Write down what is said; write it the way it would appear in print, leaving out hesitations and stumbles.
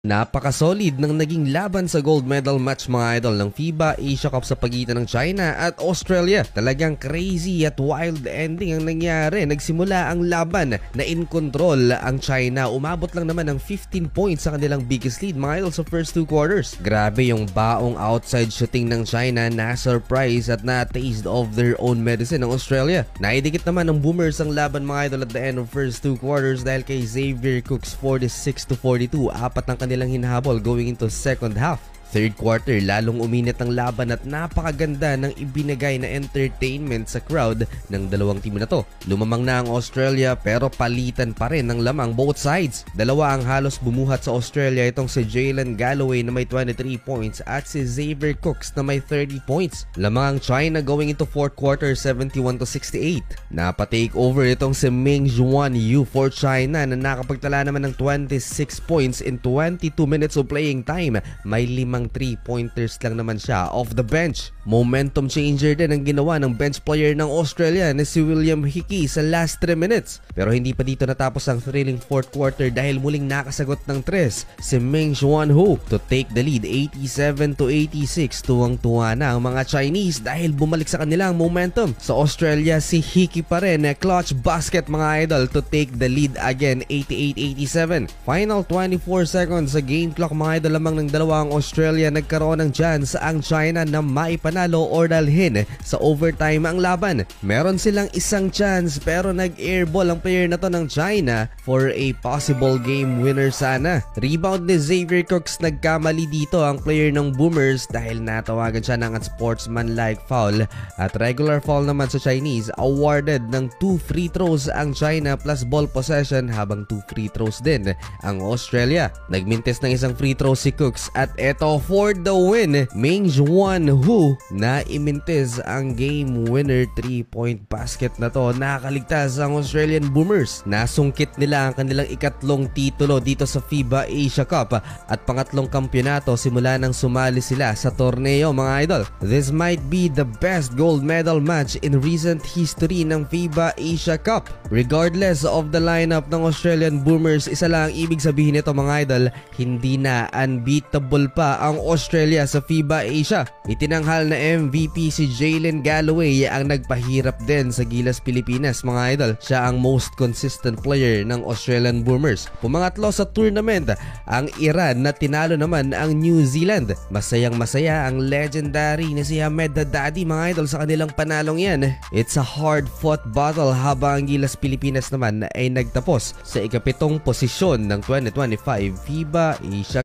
Napaka-solid ng naging laban sa gold medal match mga idol ng FIBA Asia Cup sa pagitan ng China at Australia. Talagang crazy at wild ending ang nangyari. Nagsimula ang laban na in control ang China. Umabot lang naman ng 15 points sa kanilang biggest lead mga idol sa first 2 quarters. Grabe yung baong outside shooting ng China, na surprise at na taste of their own medicine ng Australia. Naidikit naman ng Boomers ang laban mga idol at the end of first 2 quarters dahil kay Xavier Cooks 46-42. Apat ng kanilang hinahabol going into second half. Third quarter, lalong uminit ang laban at napakaganda ng ibinigay na entertainment sa crowd ng dalawang team na to. Lumamang na ang Australia pero palitan pa rin ng lamang both sides. Dalawa ang halos bumuhat sa Australia, itong si Jalen Galloway na may 23 points at si Xavier Cooks na may 30 points. Lamang ang China going into fourth quarter 71-68. Napatake over itong si Ming Juan Yu for China na nakapagtala naman ng 26 points in 22 minutes of playing time. May 5 3-pointers lang naman siya off the bench. Momentum changer din ang ginawa ng bench player ng Australia na si William Hickey sa last 3 minutes. Pero hindi pa dito natapos ang thrilling fourth quarter dahil muling nakasagot ng 3 si Ming Juan Ho to take the lead 87-86. Tuwang-tuwa na ang mga Chinese dahil bumalik sa kanilang momentum. Sa Australia, si Hickey pa rin clutch basket mga idol to take the lead again 88-87. Final 24 seconds sa game clock mga idol, lamang ng dalawang Australia nagkaroon ng chance ang China na maipanalo or dalhin sa overtime ang laban. Meron silang isang chance pero nag-airball ang player na to ng China for a possible game winner sana. Rebound ni Xavier Cooks, nagkamali dito ang player ng Boomers dahil natawagan siya ng unsportsmanlike foul at regular foul naman sa Chinese. Awarded ng 2 free throws ang China plus ball possession habang 2 free throws din ang Australia. Nagmintis ng isang free throw si Cooks at eto for the win, Ming Juan Hu na imintis ang game winner 3-point basket na to. Nakaligtas ang Australian Boomers. Nasungkit nila ang kanilang ikatlong titulo dito sa FIBA Asia Cup at pangatlong kampyonato simula nang sumali sila sa torneo mga idol. This might be the best gold medal match in recent history ng FIBA Asia Cup. Regardless of the lineup ng Australian Boomers, isa lang ang ibig sabihin nito mga idol, hindi na unbeatable pa ang Australia sa FIBA Asia. Itinanghal na MVP si Jalen Galloway ang nagpahirap din sa Gilas Pilipinas mga idol. Siya ang most consistent player ng Australian Boomers. Pumangatlo sa tournament ang Iran na tinalo naman ang New Zealand. Masayang masaya ang legendary na si Hamed Haddadi mga idol sa kanilang panalong yan. It's a hard fought battle habang ang Gilas Pilipinas naman ay nagtapos sa ika-7 posisyon ng 2025 FIBA Asia